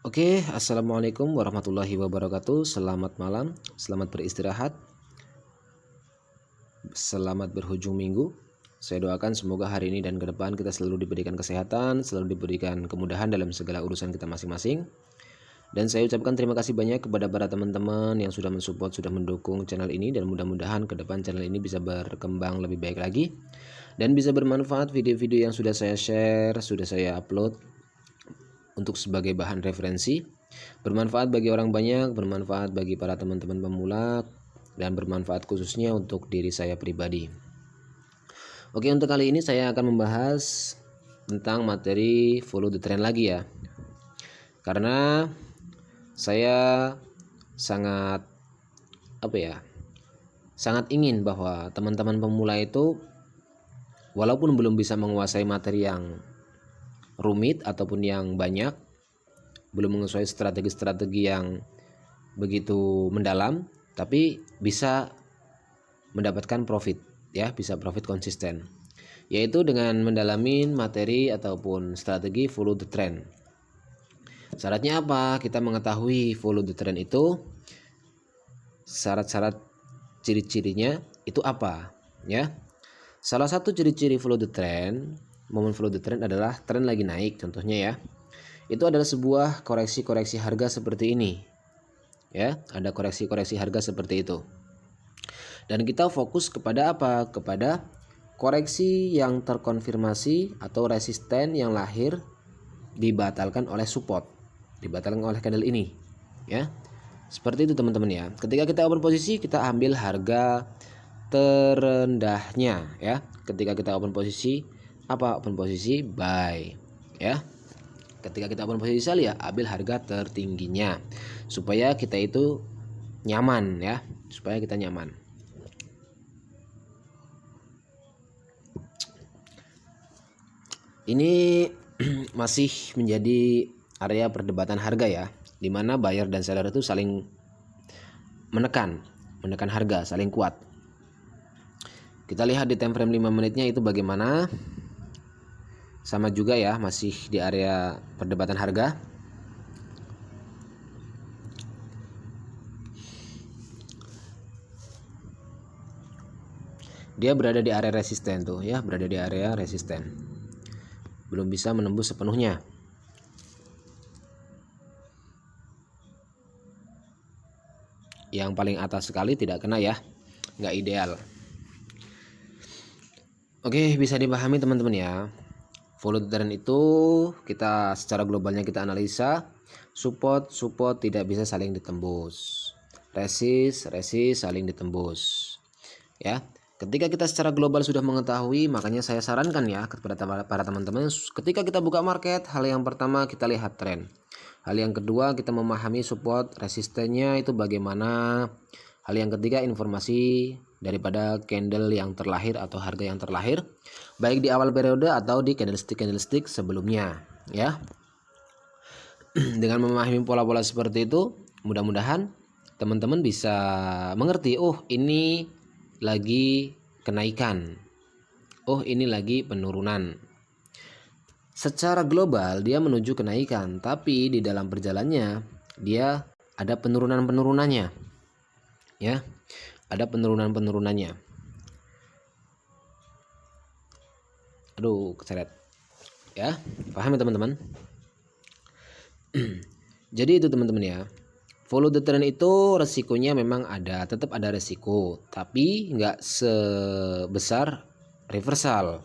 Assalamualaikum warahmatullahi wabarakatuh. Selamat malam, selamat beristirahat, selamat berhujung minggu. Saya doakan semoga hari ini dan ke depan kita selalu diberikan kesehatan, selalu diberikan kemudahan dalam segala urusan kita masing-masing. Dan saya ucapkan terima kasih banyak kepada para teman-teman yang sudah mensupport, sudah mendukung channel ini, dan mudah-mudahan ke depan channel ini bisa berkembang lebih baik lagi dan bisa bermanfaat video-video yang sudah saya share, sudah saya upload untuk sebagai bahan referensi, bermanfaat bagi orang banyak, bermanfaat bagi para teman-teman pemula, dan bermanfaat khususnya untuk diri saya pribadi. Oke, untuk kali ini saya akan membahas tentang materi follow the trend lagi ya, karena saya sangat sangat ingin bahwa teman-teman pemula itu walaupun belum bisa menguasai materi yang rumit ataupun yang banyak, belum menguasai strategi-strategi yang begitu mendalam, tapi bisa mendapatkan profit ya, bisa profit konsisten, yaitu dengan mendalami materi ataupun strategi follow the trend. Syaratnya apa? Kita mengetahui follow the trend itu, syarat-syarat ciri-cirinya itu apa ya. Salah satu ciri-ciri follow the trend, momen follow the trend adalah tren lagi naik, contohnya ya. Itu adalah sebuah koreksi-koreksi harga seperti ini. Ya, ada koreksi-koreksi harga seperti itu. Dan kita fokus kepada apa? Kepada koreksi yang terkonfirmasi atau resisten yang lahir dibatalkan oleh support, dibatalkan oleh candle ini, ya. Seperti itu teman-teman ya. Ketika kita open posisi, kita ambil harga terendahnya ya. Ketika kita open posisi, open posisi buy ya. Ketika kita open posisi sell ya, ambil harga tertingginya supaya kita itu nyaman ya, supaya kita nyaman. Ini masih menjadi area perdebatan harga ya, di mana buyer dan seller itu saling menekan harga, saling kuat. Kita lihat di time frame 5 menitnya itu bagaimana. Sama juga ya, masih di area perdebatan harga. Dia berada di area resisten tuh ya, berada di area resisten. Belum bisa menembus sepenuhnya. Yang paling atas sekali tidak kena ya, nggak ideal. Oke, bisa dipahami teman-teman ya. Follow the trend itu kita secara globalnya kita analisa, support tidak bisa saling ditembus, resist saling ditembus ya. Ketika kita secara global sudah mengetahui, makanya saya sarankan ya kepada para teman-teman, ketika kita buka market, hal yang pertama kita lihat tren. Hal yang kedua kita memahami support resistennya itu bagaimana. Hal yang ketiga informasi daripada candle yang terlahir atau harga yang terlahir, baik di awal periode atau di candlestick sebelumnya ya. Dengan memahami pola-pola seperti itu, mudah-mudahan teman-teman bisa mengerti, oh ini lagi kenaikan, oh ini lagi penurunan. Secara global dia menuju kenaikan, tapi di dalam perjalannya dia ada penurunan-penurunannya ya, ada penurunan-penurunannya. Aduh, keseret ya, paham ya teman-teman? Jadi itu teman-teman ya, follow the trend itu resikonya memang ada, tetap ada resiko, tapi nggak sebesar reversal.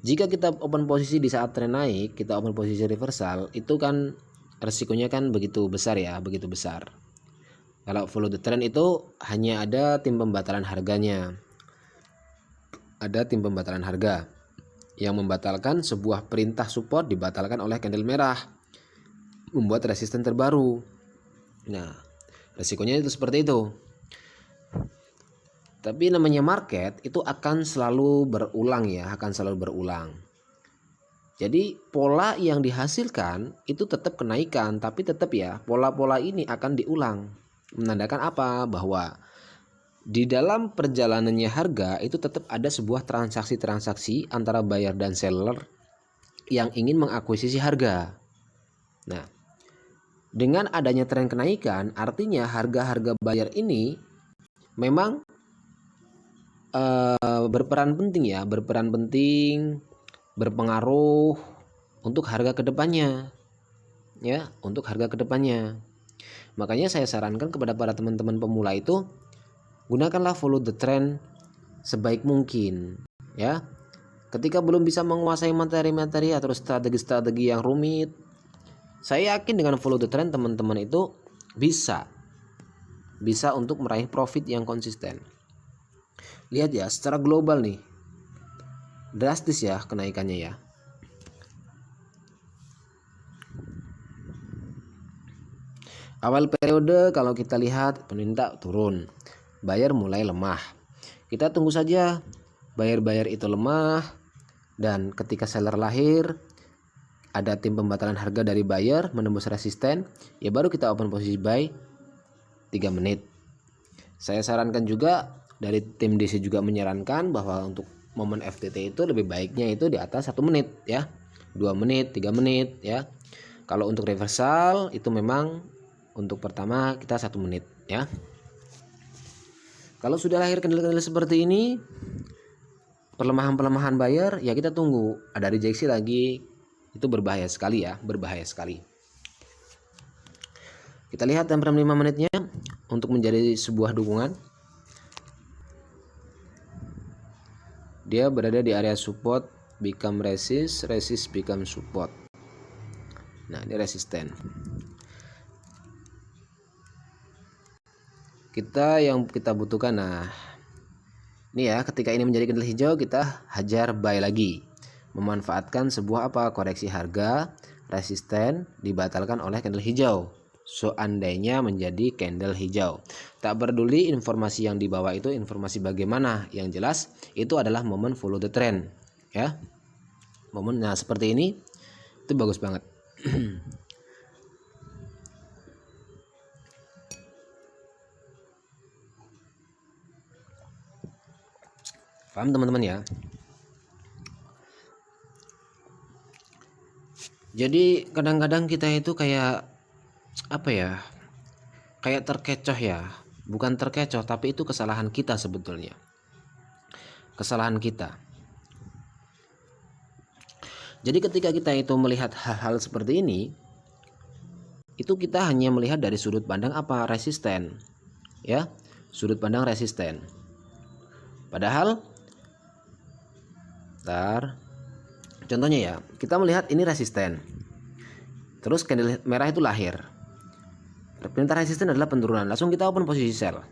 Jika kita open posisi di saat tren naik, kita open posisi reversal, itu kan resikonya kan begitu besar ya, begitu besar. Kalau follow the trend itu hanya ada tim pembatalan harganya, ada tim pembatalan harga yang membatalkan sebuah perintah support, dibatalkan oleh candle merah, membuat resisten terbaru. Nah, resikonya itu seperti itu. Tapi namanya market itu akan selalu berulang ya, akan selalu berulang. Jadi pola yang dihasilkan itu tetap kenaikan, tapi tetap ya pola-pola ini akan diulang. Menandakan apa? Bahwa di dalam perjalanannya harga itu tetap ada sebuah transaksi-transaksi antara buyer dan seller yang ingin mengakuisisi harga. Nah, Dengan adanya tren kenaikan, artinya harga-harga buyer ini memang berperan penting, berpengaruh untuk harga kedepannya, ya, untuk harga kedepannya. Makanya saya sarankan kepada para teman-teman pemula itu gunakanlah follow the trend sebaik mungkin, ya. Ketika belum bisa menguasai materi-materi atau strategi-strategi yang rumit, saya yakin dengan follow the trend teman-teman itu bisa untuk meraih profit yang konsisten. Lihat ya, secara global nih, drastis ya kenaikannya ya. Awal periode kalau kita lihat peminta turun, buyer mulai lemah. Kita tunggu saja buyer itu lemah, dan ketika seller lahir, ada tim pembatalan harga dari buyer menembus resisten, ya baru kita open posisi buy 3 menit. Saya sarankan juga, dari tim DC juga menyarankan bahwa untuk momen FTT itu lebih baiknya itu di atas 1 menit ya, 2 menit, 3 menit ya. Kalau untuk reversal itu memang untuk pertama kita 1 menit ya. Kalau sudah lahir kendala-kendala seperti ini, pelemahan buyer, ya kita tunggu ada rejeksi lagi. Itu berbahaya sekali ya, berbahaya sekali. Kita lihat time frame 5 menitnya untuk menjadi sebuah dukungan. Dia berada di area support, become resist, resist become support. Nah, ini resisten. Yang kita butuhkan, nah ini ya, ketika ini menjadi candle hijau kita hajar buy lagi, memanfaatkan sebuah koreksi harga, resisten dibatalkan oleh candle hijau. Seandainya menjadi candle hijau, tak peduli informasi yang dibawa itu informasi bagaimana, yang jelas itu adalah momen follow the trend ya. Momen nah seperti ini itu bagus banget. Paham teman-teman ya? Jadi kadang-kadang kita itu kayak kayak terkecoh ya. Bukan terkecoh, tapi itu kesalahan kita sebetulnya. Kesalahan kita. Jadi ketika kita itu melihat hal-hal seperti ini, itu kita hanya melihat dari sudut pandang resisten ya, sudut pandang resisten. Padahal contohnya ya, kita melihat ini resisten, terus candle merah itu lahir, perintah resisten adalah penurunan, langsung kita open posisi sell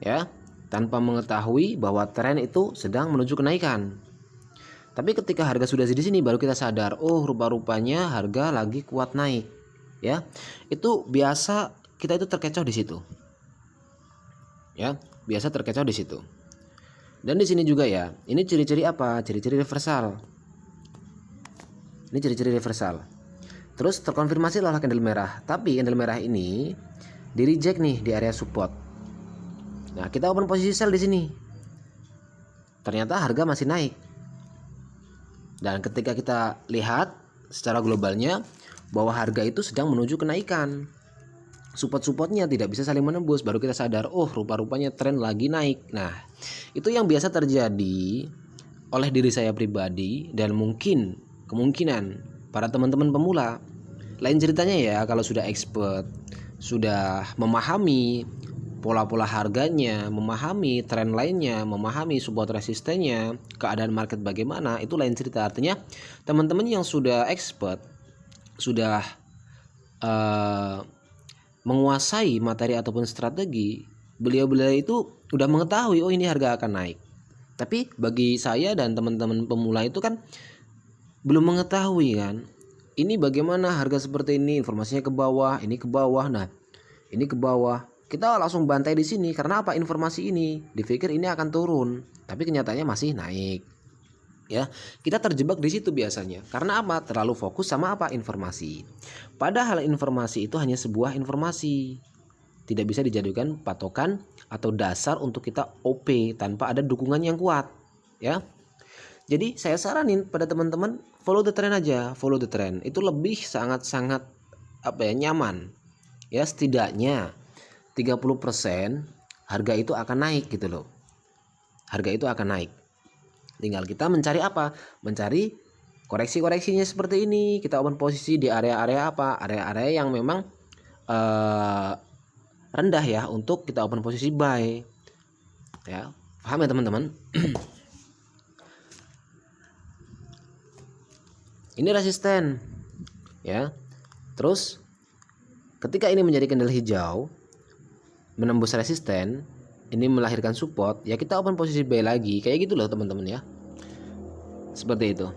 ya, tanpa mengetahui bahwa tren itu sedang menuju kenaikan. Tapi ketika harga sudah di sini baru kita sadar, oh rupa-rupanya harga lagi kuat naik ya. Itu biasa kita itu terkecoh di situ ya, biasa terkecoh di situ. Dan di sini juga ya, ini ciri-ciri ciri-ciri reversal. Ini ciri-ciri reversal. Terus terkonfirmasi oleh candle merah, tapi candle merah ini di reject nih di area support. Nah, kita open posisi sell di sini. Ternyata harga masih naik. Dan ketika kita lihat secara globalnya bahwa harga itu sedang menuju kenaikan, support-supportnya tidak bisa saling menembus, baru kita sadar, oh rupa-rupanya tren lagi naik. Nah, itu yang biasa terjadi oleh diri saya pribadi, dan mungkin kemungkinan para teman-teman pemula. Lain ceritanya ya kalau sudah expert, sudah memahami pola-pola harganya, memahami tren lainnya, memahami support resistennya, keadaan market bagaimana, itu lain cerita. Artinya teman-teman yang sudah expert, sudah menguasai materi ataupun strategi, beliau-beliau itu udah mengetahui, oh ini harga akan naik. Tapi bagi saya dan teman-teman pemula itu kan belum mengetahui kan, ini bagaimana harga seperti ini, informasinya ke bawah, ini ke bawah, nah ini ke bawah. Kita langsung bantai di sini karena informasi ini dipikir ini akan turun, tapi kenyataannya masih naik. Ya, kita terjebak di situ biasanya. Karena terlalu fokus sama informasi. Padahal informasi itu hanya sebuah informasi. Tidak bisa dijadikan patokan atau dasar untuk kita OP tanpa ada dukungan yang kuat, ya. Jadi saya saranin pada teman-teman follow the trend aja, follow the trend. Itu lebih sangat-sangat nyaman. Ya, setidaknya 30% harga itu akan naik gitu loh. Harga itu akan naik. Tinggal kita mencari apa? Mencari koreksi-koreksinya seperti ini. Kita open posisi di area-area apa? Area-area yang memang rendah ya untuk kita open posisi buy. Ya, paham ya teman-teman? Ini resisten. Ya. Terus ketika ini menjadi candle hijau menembus resisten, ini melahirkan support, ya kita open posisi buy lagi. Kayak gitu loh teman-teman ya. Seperti itu.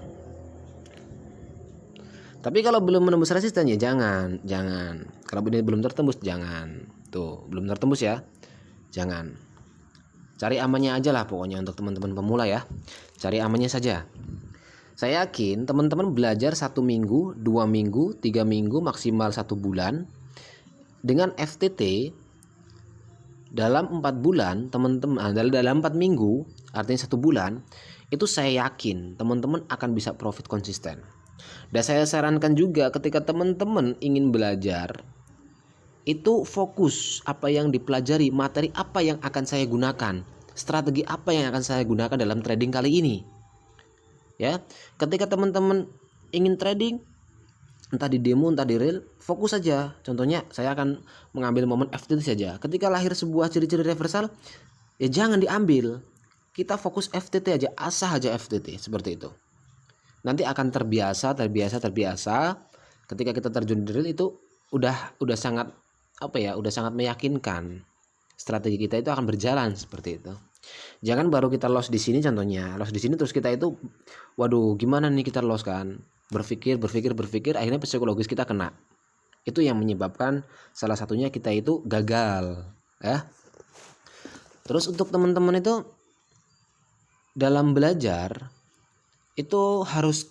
Tapi kalau belum menembus resisten ya jangan. Kalau ini belum tertembus jangan. Tuh, belum tertembus ya. Jangan. Cari amannya aja lah pokoknya untuk teman-teman pemula ya. Cari amannya saja. Saya yakin teman-teman belajar 1 minggu, 2 minggu, 3 minggu, maksimal 1 bulan dengan FTT. Dalam 4 bulan teman-teman, dalam 4 minggu artinya 1 bulan, itu saya yakin teman-teman akan bisa profit konsisten. Dan saya sarankan juga ketika teman-teman ingin belajar, itu fokus apa yang dipelajari, materi apa yang akan saya gunakan, strategi apa yang akan saya gunakan dalam trading kali ini. Ya, ketika teman-teman ingin trading entah di demo entah di real, fokus saja. Contohnya saya akan mengambil momen FTT saja. Ketika lahir sebuah ciri-ciri reversal, ya jangan diambil. Kita fokus FTT aja, asah aja FTT seperti itu. Nanti akan terbiasa. Ketika kita terjun di real itu udah sangat udah sangat meyakinkan. Strategi kita itu akan berjalan seperti itu. Jangan baru kita loss di sini, contohnya loss di sini terus kita itu waduh gimana nih kita loss kan, berpikir akhirnya psikologis kita kena. Itu yang menyebabkan salah satunya kita itu gagal ya. Terus untuk teman-teman itu dalam belajar itu harus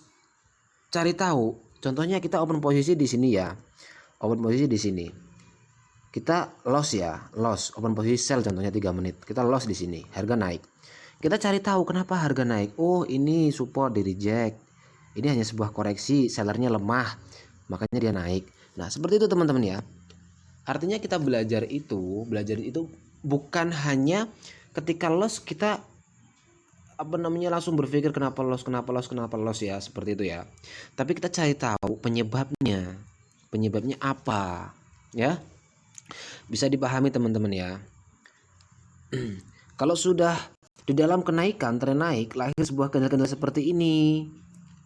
cari tahu. Contohnya kita open posisi di sini ya, open posisi di sini kita loss ya, loss open posisi sell contohnya 3 menit, kita loss di sini, harga naik. Kita cari tahu kenapa harga naik. Oh, ini support di reject, ini hanya sebuah koreksi, sellernya lemah makanya dia naik. Nah seperti itu teman-teman ya. Artinya kita belajar itu bukan hanya ketika loss kita langsung berpikir kenapa loss ya, seperti itu ya. Tapi kita cari tahu penyebabnya apa ya. Bisa dipahami teman-teman ya. Kalau sudah di dalam kenaikan, tren naik, lahir sebuah candle-candle seperti ini,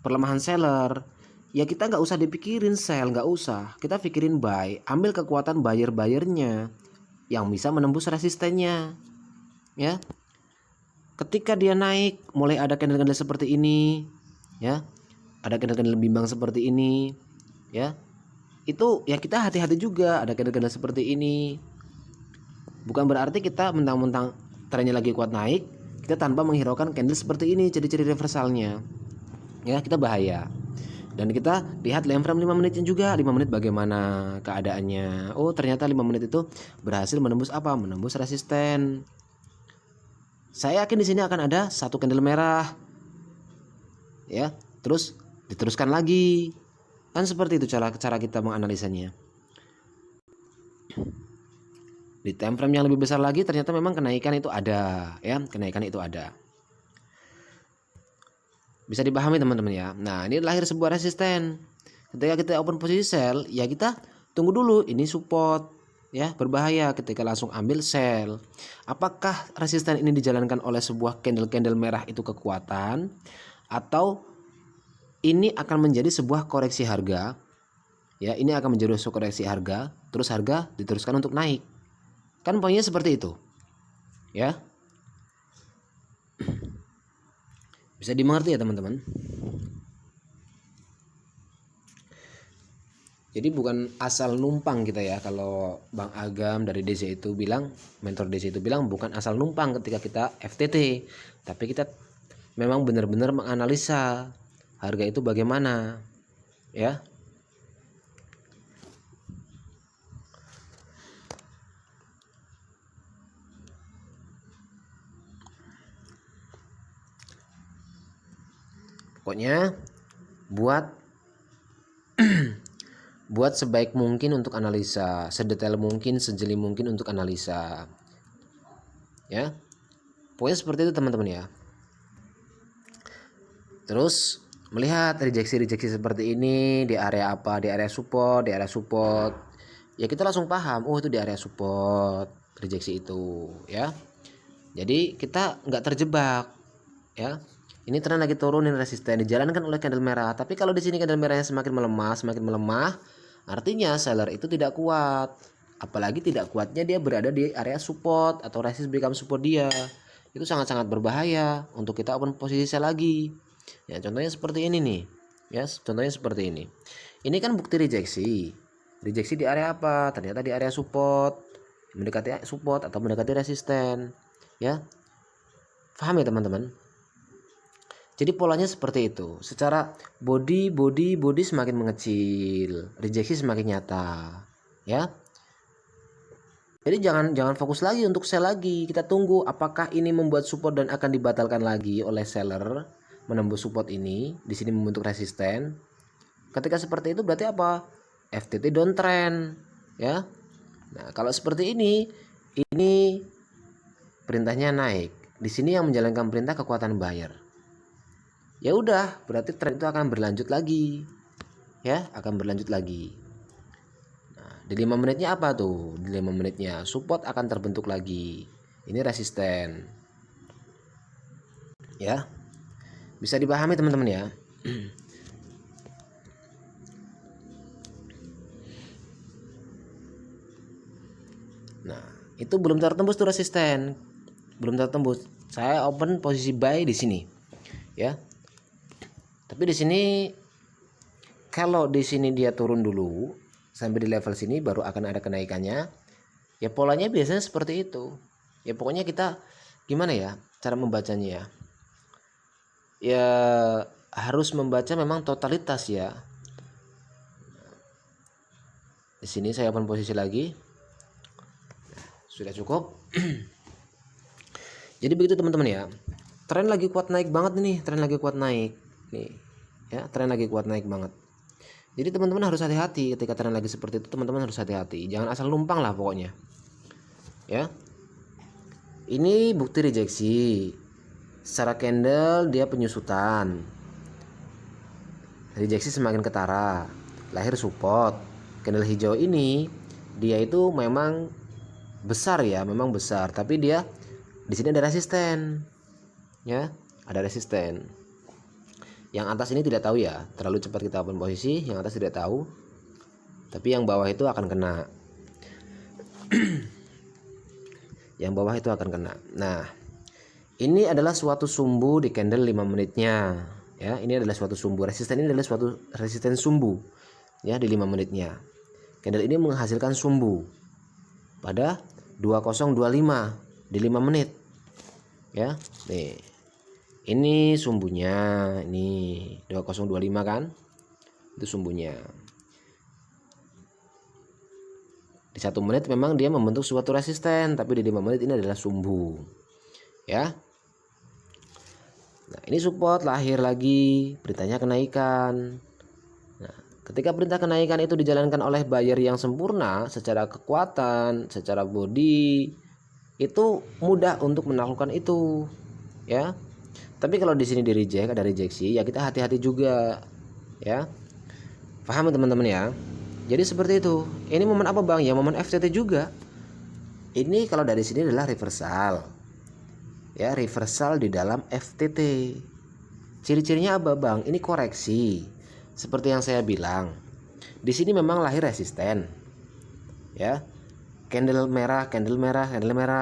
perlemahan seller, ya kita nggak usah dipikirin sell, nggak usah. Kita pikirin buy, ambil kekuatan buyer-buyernya yang bisa menembus resistennya. Ya, ketika dia naik, mulai ada candle-candle seperti ini, ya, ada candle-candle bimbang seperti ini, ya. Itu ya kita hati-hati juga, ada candle-candle seperti ini. Bukan berarti kita mentang-mentang trennya lagi kuat naik, kita tanpa menghiraukan candle seperti ini, ciri-ciri reversalnya. Ya, kita bahaya. Dan kita lihat time frame 5 menitnya juga, 5 menit bagaimana keadaannya. Oh, ternyata 5 menit itu berhasil menembus apa? Menembus resisten. Saya yakin di sini akan ada satu candle merah. Ya, terus diteruskan lagi. Kan seperti itu cara kita menganalisanya. Di time frame yang lebih besar lagi ternyata memang kenaikan itu ada, ya, kenaikan itu ada. Bisa dipahami teman-teman ya. Nah, ini lahir sebuah resisten. Ketika kita open posisi sell, ya kita tunggu dulu, ini support, ya, berbahaya ketika langsung ambil sell. Apakah resisten ini dijalankan oleh sebuah candle merah itu kekuatan, atau ini akan menjadi sebuah koreksi harga? Ya, ini akan menjadi sebuah koreksi harga, terus harga diteruskan untuk naik. Kan poinnya seperti itu. Ya. Bisa dimengerti ya teman-teman? Jadi bukan asal numpang kita ya. Kalau Bang Agam dari DC itu bilang, mentor DC itu bilang bukan asal numpang ketika kita FTT, tapi kita memang benar-benar menganalisa harga itu bagaimana, ya. Pokoknya buat buat sebaik mungkin untuk analisa, sedetail mungkin, sejeli mungkin untuk analisa. Ya. Pokoknya seperti itu teman-teman ya. Terus melihat rejeksi-rejeksi seperti ini di area apa? Di area support, Ya kita langsung paham, oh itu di area support, rejeksi itu, ya. Jadi kita nggak terjebak, ya. Ini tren lagi turunin resisten dijalankan oleh candle merah. Tapi kalau di sini candle merahnya semakin melemah, artinya seller itu tidak kuat. Apalagi tidak kuatnya dia berada di area support atau resist become support dia. Itu sangat-sangat berbahaya untuk kita open posisi sell lagi. Ya, contohnya seperti ini nih. Ya, contohnya seperti ini. Ini kan bukti rejeksi. Rejeksi di area apa? Ternyata di area support. Mendekati support atau mendekati resisten. Ya. Paham ya, teman-teman? Jadi polanya seperti itu. Secara body semakin mengecil, rejeksi semakin nyata, ya. Jadi jangan fokus lagi untuk sell lagi. Kita tunggu apakah ini membuat support dan akan dibatalkan lagi oleh seller menembus support ini, di sini membentuk resisten. Ketika seperti itu berarti apa? FTT downtrend, ya. Nah, kalau seperti ini perintahnya naik. Di sini yang menjalankan perintah kekuatan buyer. Ya udah, berarti tren itu akan berlanjut lagi. Ya, akan berlanjut lagi. Nah, di 5 menitnya apa tuh? Di 5 menitnya support akan terbentuk lagi. Ini resisten. Ya. Bisa dipahami teman-teman ya. Nah, itu belum tertembus tuh resisten. Belum tertembus. Saya open posisi buy di sini. Ya. Tapi di sini kalau di sini dia turun dulu sampai di level sini baru akan ada kenaikannya. Ya polanya biasanya seperti itu. Ya pokoknya kita gimana ya cara membacanya ya. Ya harus membaca memang totalitas ya. Di sini saya open posisi lagi. Sudah cukup. Jadi begitu teman-teman ya. Tren lagi kuat naik banget nih, tren lagi kuat naik. Nih, ya, tren lagi kuat naik banget. Jadi teman-teman harus hati-hati ketika tren lagi seperti itu, teman-teman harus hati-hati. Jangan asal numpang lah pokoknya. Ya. Ini bukti rejeksi. Secara candle dia penyusutan. Rejeksi semakin ketara, lahir support. Candle hijau ini dia itu memang besar ya, memang besar, tapi dia di sini ada resisten. Ya, ada resisten. Yang atas ini tidak tahu ya, terlalu cepat kita open posisi, yang atas tidak tahu. Tapi yang bawah itu akan kena. Yang bawah itu akan kena. Nah, ini adalah suatu sumbu di candle 5 menitnya. Ya, ini adalah suatu sumbu. Resisten ini adalah suatu resisten sumbu. Ya, di 5 menitnya. Candle ini menghasilkan sumbu pada 2025 di 5 menit. Ya, nih. Ini sumbunya, ini 2025 kan? Itu sumbunya. Di 1 menit memang dia membentuk suatu resisten, tapi di 5 menit ini adalah sumbu. Ya. Nah, ini support lahir lagi, perintahnya kenaikan. Nah, ketika perintah kenaikan itu dijalankan oleh buyer yang sempurna secara kekuatan, secara body, itu mudah untuk menaklukkan itu. Ya. Tapi kalau di sini ada rejeksi, ya kita hati-hati juga, ya. Paham teman-teman ya? Jadi seperti itu. Ini momen apa bang? Ya momen FTT juga. Ini kalau dari sini adalah reversal, ya reversal di dalam FTT. Ciri-cirinya apa bang? Ini koreksi. Seperti yang saya bilang, di sini memang lahir resisten, ya. Candle merah,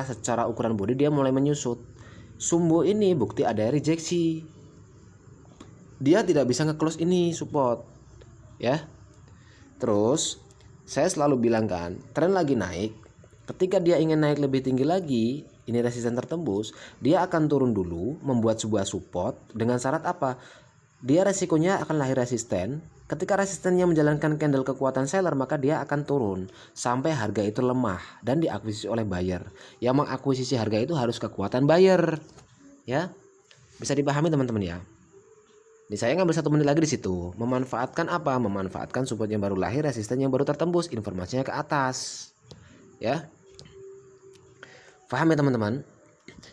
secara ukuran body dia mulai menyusut. Sumbu ini bukti ada rejeksi. Dia tidak bisa nge-close ini support. Ya. Terus saya selalu bilang kan, tren lagi naik. Ketika dia ingin naik lebih tinggi lagi, ini resisten tertembus, dia akan turun dulu membuat sebuah support dengan syarat apa? Dia resikonya akan lahir resisten. Ketika resistennya menjalankan candle kekuatan seller, maka dia akan turun sampai harga itu lemah dan diakuisisi oleh buyer. Yang mengakuisisi harga itu harus kekuatan buyer. Ya. Bisa dipahami teman-teman ya. Nih saya ngambil 1 menit lagi di situ. Memanfaatkan apa? Memanfaatkan support yang baru lahir, resisten yang baru tertembus, informasinya ke atas. Ya. Paham ya teman-teman?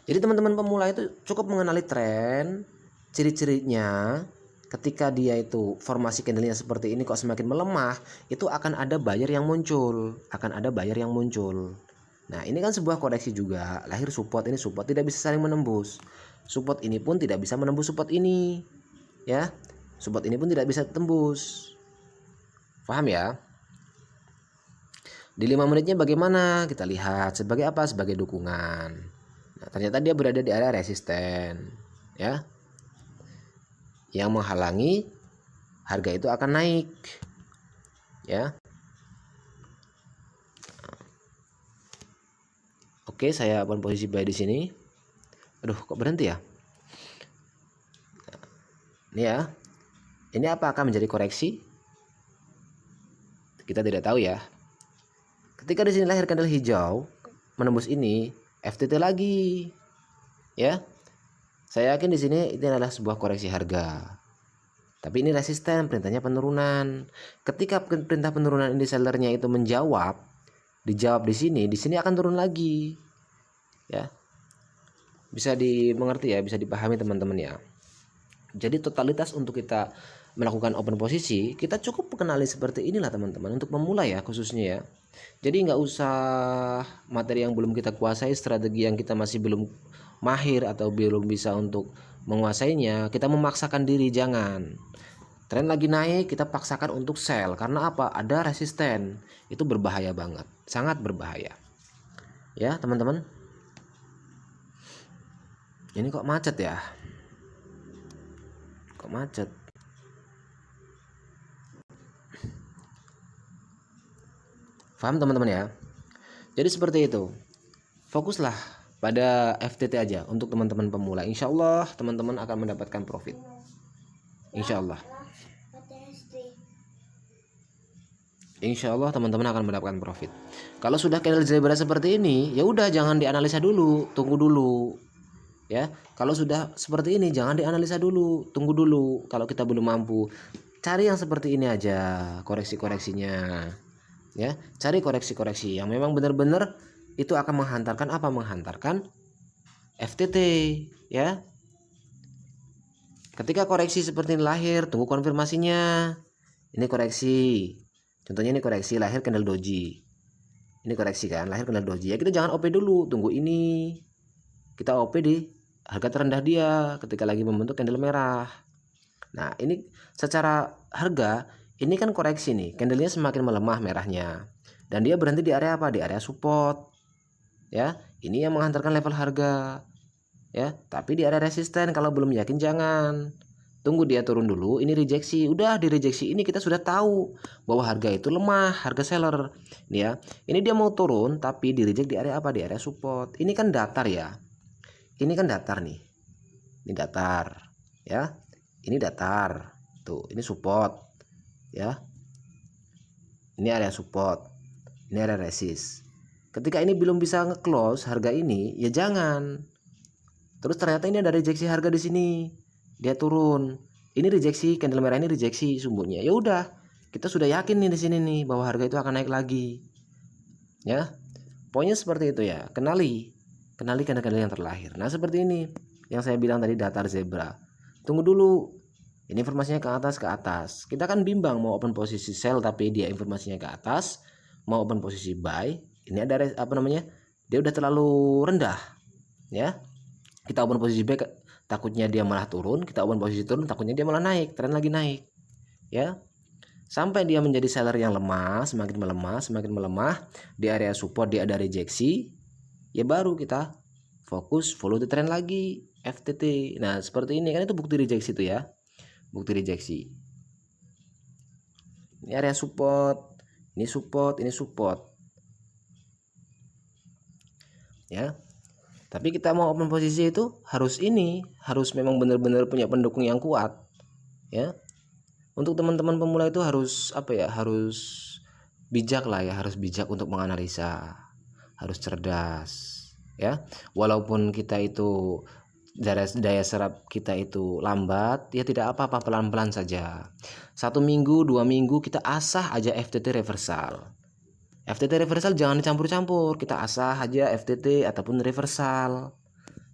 Jadi teman-teman pemula itu cukup mengenali tren, ciri-cirinya. Ketika dia itu formasi candlenya seperti ini kok semakin melemah, itu akan ada buyer yang muncul, Nah, ini kan sebuah koreksi juga. Lahir support, ini support tidak bisa saling menembus. Support ini pun tidak bisa menembus support ini. Ya. Support ini pun tidak bisa tembus. Paham ya? Di 5 menitnya bagaimana? Kita lihat sebagai apa? Sebagai dukungan. Nah, ternyata dia berada di area resisten, ya. Yang menghalangi harga itu akan naik, ya. Oke, saya open posisi buy di sini. Aduh, kok berhenti ya? Ini ya. Ini apa akan menjadi koreksi? Kita tidak tahu ya. Ketika di sini lahir candle hijau menembus ini, FTT lagi. Ya. Saya yakin di sini ini adalah sebuah koreksi harga. Tapi ini resisten, perintahnya penurunan. Ketika perintah penurunan ini sellernya itu dijawab di sini akan turun lagi. Ya. Bisa dimengerti ya, bisa dipahami teman-teman ya. Jadi totalitas untuk kita melakukan open posisi, kita cukup mengenali seperti inilah teman-teman untuk memulai ya khususnya ya. Jadi nggak usah materi yang belum kita kuasai, strategi yang kita masih belum mahir atau belum bisa untuk menguasainya, kita memaksakan diri, jangan. Tren lagi naik, kita paksakan untuk sell karena apa? Ada resisten. Itu berbahaya banget, sangat berbahaya. Ya, teman-teman. Ini kok macet ya? Kok macet? Paham teman-teman ya? Jadi seperti itu. Fokuslah pada FTT aja untuk teman-teman pemula. Insya Allah teman-teman akan mendapatkan profit. Insya Allah. Insya Allah teman-teman akan mendapatkan profit. Kalau sudah candle zebra seperti ini, ya udah jangan dianalisa dulu, tunggu dulu. Ya, kalau sudah seperti ini jangan dianalisa dulu, tunggu dulu. Kalau kita belum mampu, cari yang seperti ini aja, koreksi-koreksinya. Ya, cari koreksi-koreksi yang memang benar-benar itu akan menghantarkan apa? Menghantarkan FTT, ya. Ketika koreksi seperti ini lahir, tunggu konfirmasinya. Ini koreksi. Contohnya ini koreksi lahir candle doji. Ini koreksi kan, lahir candle doji. Ya kita jangan OP dulu, tunggu ini. Kita OP di harga terendah dia ketika lagi membentuk candle merah. Nah, ini secara harga ini kan koreksi nih, candlenya semakin melemah merahnya. Dan dia berhenti di area apa? Di area support. Ya, ini yang menghantarkan level harga. Ya, tapi di area resisten kalau belum yakin jangan. Tunggu dia turun dulu, ini rejeksi. Udah di rejeksi ini kita sudah tahu bahwa harga itu lemah, harga seller. Ini ya. Ini dia mau turun tapi di reject di area apa? Di area support. Ini kan datar ya. Ini kan datar nih. Ini datar, ya. Ini datar. Tuh, ini support, ya. Ini area support. Ini area resist. Ketika ini belum bisa nge-close harga ini, ya jangan. Terus ternyata ini ada rejeksi harga di sini. Dia turun. Ini rejeksi, candle merah ini rejeksi sumbunya. Ya udah, kita sudah yakin nih di sini nih bahwa harga itu akan naik lagi. Ya. Poinnya seperti itu ya. Kenali candle-candle yang terlahir. Nah, seperti ini yang saya bilang tadi datar zebra. Tunggu dulu. Ini informasinya ke atas. Kita kan bimbang mau open posisi sell tapi dia informasinya ke atas, mau open posisi buy. Ini ada apa namanya? Dia udah terlalu rendah. Ya. Kita open posisi buy takutnya dia malah turun, kita open posisi turun takutnya dia malah naik, tren lagi naik. Ya. Sampai dia menjadi seller yang lemah, semakin melemah di area support dia ada rejeksi, ya baru kita fokus follow the trend lagi, FTT. Nah, seperti ini kan itu bukti rejeksi itu ya. Bukti rejeksi. Ini area support, ini support, ini support. Ya. Tapi kita mau open posisi itu harus memang benar-benar punya pendukung yang kuat, ya. Untuk teman-teman pemula itu harus apa ya? Harus bijak lah ya, harus bijak untuk menganalisa, harus cerdas, ya. Walaupun kita itu daya serap kita itu lambat, ya tidak apa-apa, pelan-pelan saja. 1 minggu, 2 minggu kita asah aja FTT reversal. FTT reversal jangan dicampur-campur, kita asah aja FTT ataupun reversal.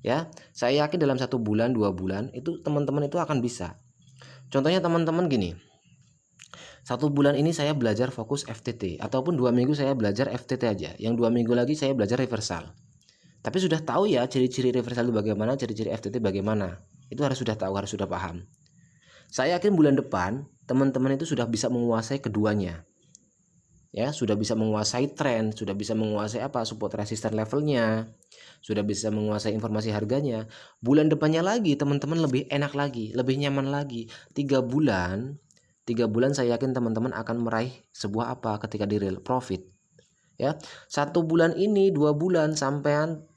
Ya, saya yakin dalam 1 bulan, 2 bulan itu teman-teman itu akan bisa. Contohnya teman-teman gini, 1 bulan ini saya belajar fokus FTT, ataupun 2 minggu saya belajar FTT aja, yang 2 minggu lagi saya belajar reversal. Tapi sudah tahu ya ciri-ciri reversal itu bagaimana, ciri-ciri FTT bagaimana, itu harus sudah tahu, harus sudah paham. Saya yakin bulan depan teman-teman itu sudah bisa menguasai keduanya. Ya, sudah bisa menguasai tren, sudah bisa menguasai support resisten levelnya, sudah bisa menguasai informasi harganya. Bulan depannya lagi teman-teman lebih enak lagi, lebih nyaman lagi. 3 bulan saya yakin teman-teman akan meraih sebuah ketika di real profit. Ya, 1 bulan ini, 2 bulan sampean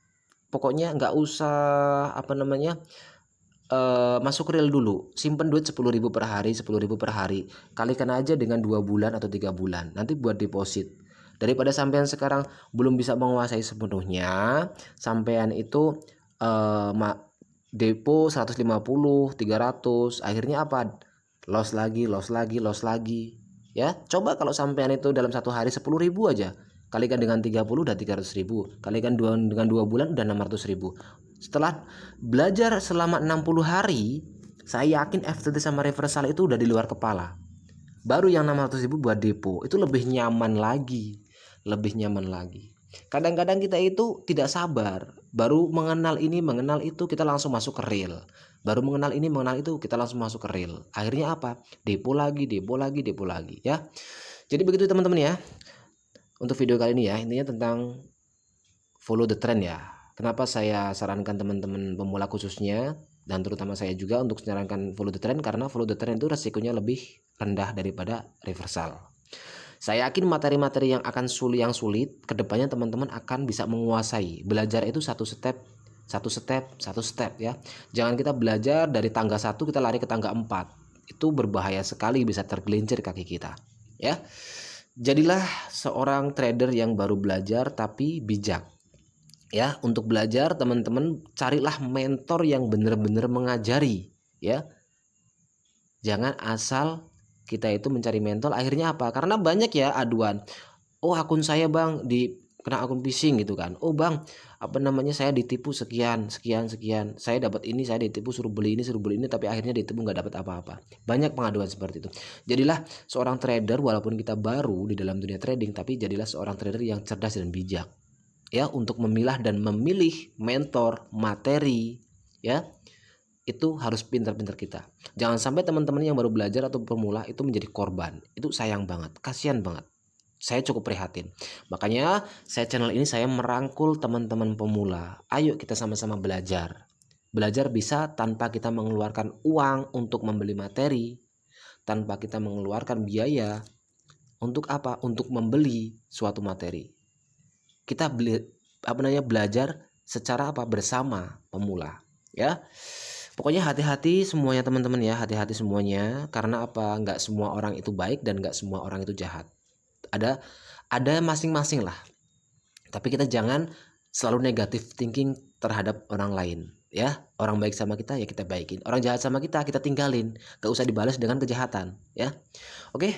pokoknya nggak usah masuk real dulu, simpen duit 10.000 per hari, 10.000 per hari, kalikan aja dengan 2 bulan atau 3 bulan, nanti buat deposit. Daripada sampean sekarang belum bisa menguasai sepenuhnya, sampean itu depo 150, 300, akhirnya loss lagi. Ya, coba kalau sampean itu dalam 1 hari 10.000 aja, kalikan dengan 30 udah 300.000, kalikan dengan 2 bulan udah 600.000. Setelah belajar selama 60 hari, saya yakin FTT sama reversal itu udah di luar kepala. Baru yang 600.000 buat depo, itu lebih nyaman lagi. Kadang-kadang kita itu tidak sabar, baru mengenal ini, mengenal itu, kita langsung masuk ke real. Baru mengenal ini, mengenal itu, kita langsung masuk ke real. Akhirnya depo lagi ya. Jadi begitu teman-teman ya. Untuk video kali ini ya, intinya tentang follow the trend ya. Kenapa saya sarankan teman-teman pemula khususnya, dan terutama saya juga untuk menyarankan follow the trend, karena follow the trend itu resikonya lebih rendah daripada reversal. Saya yakin materi-materi yang sulit kedepannya teman-teman akan bisa menguasai. Belajar itu satu step ya. Jangan kita belajar dari tangga 1 kita lari ke tangga 4. Itu berbahaya sekali, bisa tergelincir kaki kita ya. Jadilah seorang trader yang baru belajar tapi bijak. Ya, untuk belajar teman-teman carilah mentor yang benar-benar mengajari ya. Jangan asal kita itu mencari mentor, akhirnya karena banyak ya aduan. Oh, akun saya bang kena akun phishing gitu kan. Oh bang, saya ditipu sekian. Saya dapat ini, saya ditipu, suruh beli ini, tapi akhirnya ditipu nggak dapat apa-apa. Banyak pengaduan seperti itu. Jadilah seorang trader walaupun kita baru di dalam dunia trading, tapi jadilah seorang trader yang cerdas dan bijak. Ya, untuk memilah dan memilih mentor, materi ya. Itu harus pintar-pintar kita. Jangan sampai teman-teman yang baru belajar atau pemula itu menjadi korban. Itu sayang banget, kasihan banget. Saya cukup prihatin. Makanya channel ini saya merangkul teman-teman pemula. Ayo kita sama-sama belajar. Belajar bisa tanpa kita mengeluarkan uang untuk membeli materi, tanpa kita mengeluarkan biaya untuk untuk membeli suatu materi. Kita belajar secara bersama pemula ya. Pokoknya hati-hati semuanya teman-teman ya, hati-hati semuanya, karena nggak semua orang itu baik dan nggak semua orang itu jahat. Ada masing-masing lah. Tapi kita jangan selalu negatif thinking terhadap orang lain ya. Orang baik sama kita ya kita baikin, orang jahat sama kita tinggalin, gak usah dibalas dengan kejahatan ya. Oke,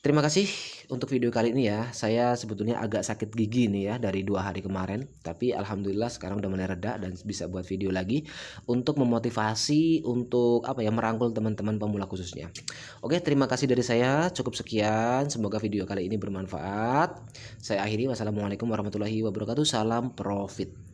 terima kasih untuk video kali ini ya. Saya sebetulnya agak sakit gigi nih ya dari 2 hari kemarin, tapi alhamdulillah sekarang udah mulai reda dan bisa buat video lagi untuk memotivasi, untuk merangkul teman-teman pemula khususnya. Oke, terima kasih dari saya, cukup sekian, semoga video kali ini bermanfaat. Saya akhiri, wassalamualaikum warahmatullahi wabarakatuh, salam profit.